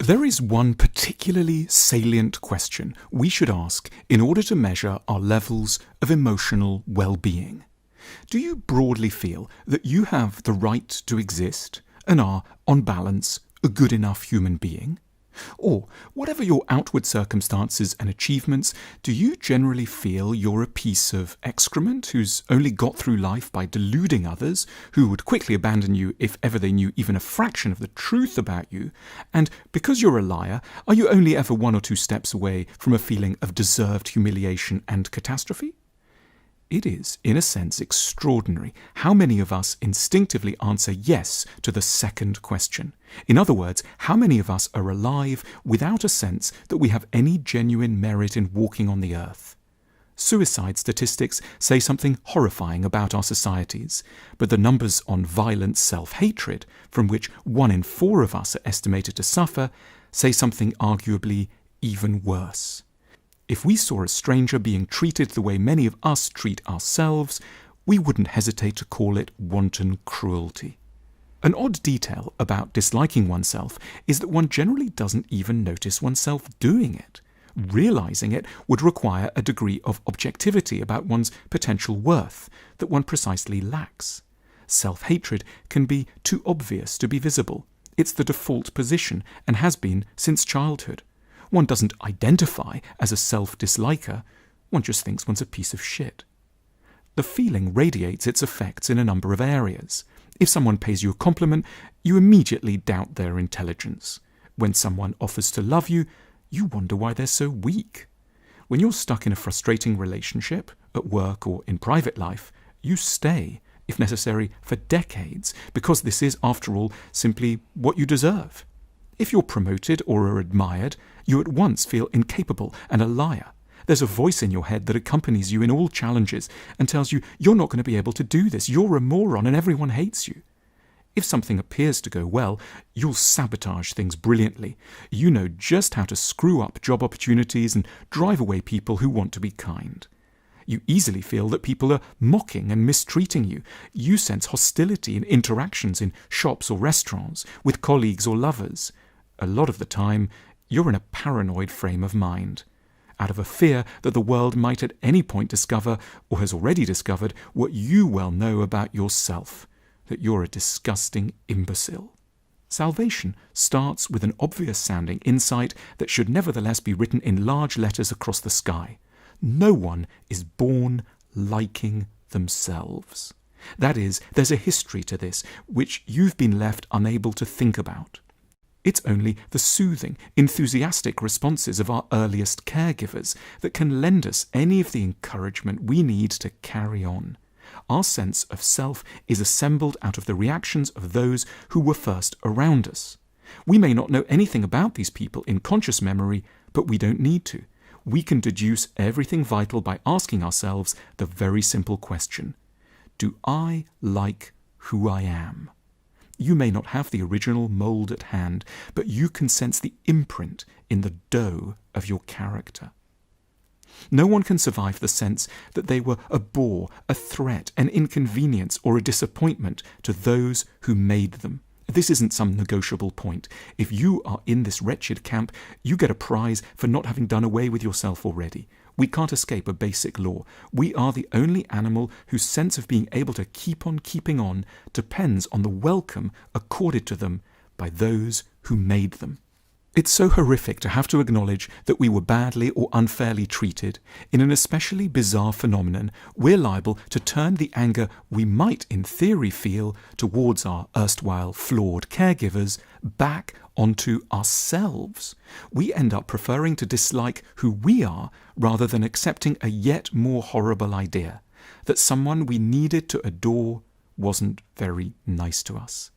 There is one particularly salient question we should ask in order to measure our levels of emotional well-being. Do you broadly feel that you have the right to exist and are, on balance, a good enough human being? Or, whatever your outward circumstances and achievements, do you generally feel you're a piece of excrement who's only got through life by deluding others, who would quickly abandon you if ever they knew even a fraction of the truth about you? And because you're a liar, are you only ever 1 or 2 steps away from a feeling of deserved humiliation and catastrophe? It is, in a sense, extraordinary how many of us instinctively answer yes to the second question. In other words, how many of us are alive without a sense that we have any genuine merit in walking on the earth? Suicide statistics say something horrifying about our societies, but the numbers on violent self-hatred, from which 1 in 4 of us are estimated to suffer, say something arguably even worse. If we saw a stranger being treated the way many of us treat ourselves, we wouldn't hesitate to call it wanton cruelty. An odd detail about disliking oneself is that one generally doesn't even notice oneself doing it. Realizing it would require a degree of objectivity about one's potential worth that one precisely lacks. Self-hatred can be too obvious to be visible. It's the default position and has been since childhood. One doesn't identify as a self-disliker, one just thinks one's a piece of shit. The feeling radiates its effects in a number of areas. If someone pays you a compliment, you immediately doubt their intelligence. When someone offers to love you, you wonder why they're so weak. When you're stuck in a frustrating relationship, at work or in private life, you stay, if necessary, for decades, because this is, after all, simply what you deserve. If you're promoted or are admired, you at once feel incapable and a liar. There's a voice in your head that accompanies you in all challenges and tells you you're not going to be able to do this, you're a moron and everyone hates you. If something appears to go well, you'll sabotage things brilliantly. You know just how to screw up job opportunities and drive away people who want to be kind. You easily feel that people are mocking and mistreating you. You sense hostility in interactions in shops or restaurants, with colleagues or lovers. A lot of the time, you're in a paranoid frame of mind, out of a fear that the world might at any point discover, or has already discovered, what you well know about yourself, that you're a disgusting imbecile. Salvation starts with an obvious-sounding insight that should nevertheless be written in large letters across the sky. No one is born liking themselves. That is, there's a history to this, which you've been left unable to think about. It's only the soothing, enthusiastic responses of our earliest caregivers that can lend us any of the encouragement we need to carry on. Our sense of self is assembled out of the reactions of those who were first around us. We may not know anything about these people in conscious memory, but we don't need to. We can deduce everything vital by asking ourselves the very simple question: do I like who I am? You may not have the original mould at hand, but you can sense the imprint in the dough of your character. No one can survive the sense that they were a bore, a threat, an inconvenience, or a disappointment to those who made them. This isn't some negotiable point. If you are in this wretched camp, you get a prize for not having done away with yourself already. We can't escape a basic law. We are the only animal whose sense of being able to keep on keeping on depends on the welcome accorded to them by those who made them. It's so horrific to have to acknowledge that we were badly or unfairly treated. In an especially bizarre phenomenon, we're liable to turn the anger we might in theory feel towards our erstwhile flawed caregivers back onto ourselves. We end up preferring to dislike who we are rather than accepting a yet more horrible idea, that someone we needed to adore wasn't very nice to us.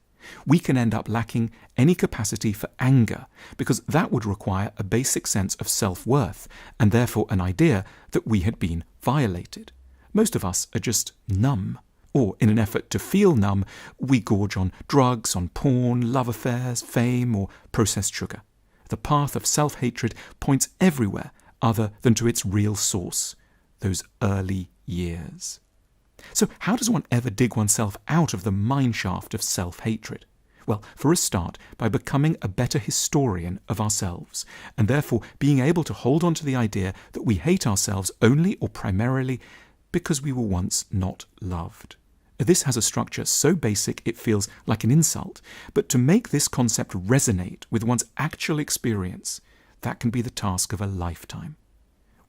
We can end up lacking any capacity for anger because that would require a basic sense of self-worth and therefore an idea that we had been violated. Most of us are just numb, or in an effort to feel numb, we gorge on drugs, on porn, love affairs, fame, or processed sugar. The path of self-hatred points everywhere other than to its real source, those early years. So how does one ever dig oneself out of the mineshaft of self-hatred? Well, for a start, by becoming a better historian of ourselves, and therefore being able to hold on to the idea that we hate ourselves only or primarily because we were once not loved. This has a structure so basic it feels like an insult, but to make this concept resonate with one's actual experience, that can be the task of a lifetime.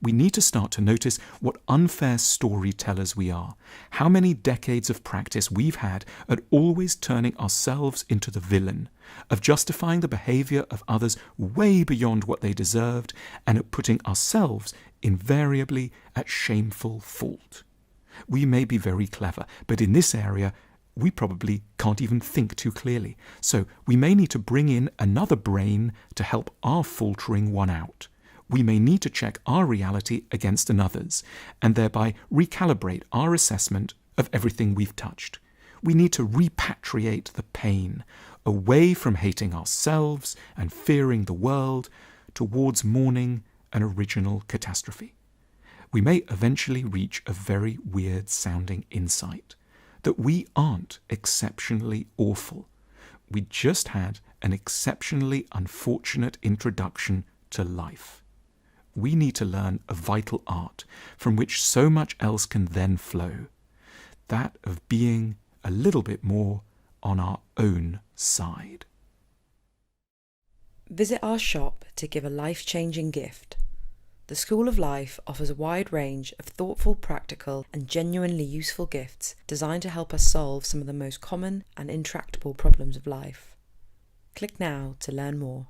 We need to start to notice what unfair storytellers we are, how many decades of practice we've had at always turning ourselves into the villain, of justifying the behavior of others way beyond what they deserved, and at putting ourselves invariably at shameful fault. We may be very clever, but in this area, we probably can't even think too clearly. So we may need to bring in another brain to help our faltering one out. We may need to check our reality against another's, and thereby recalibrate our assessment of everything we've touched. We need to repatriate the pain, away from hating ourselves and fearing the world, towards mourning an original catastrophe. We may eventually reach a very weird-sounding insight, that we aren't exceptionally awful. We just had an exceptionally unfortunate introduction to life. We need to learn a vital art from which so much else can then flow, that of being a little bit more on our own side. Visit our shop to give a life-changing gift. The School of Life offers a wide range of thoughtful, practical, and genuinely useful gifts designed to help us solve some of the most common and intractable problems of life. Click now to learn more.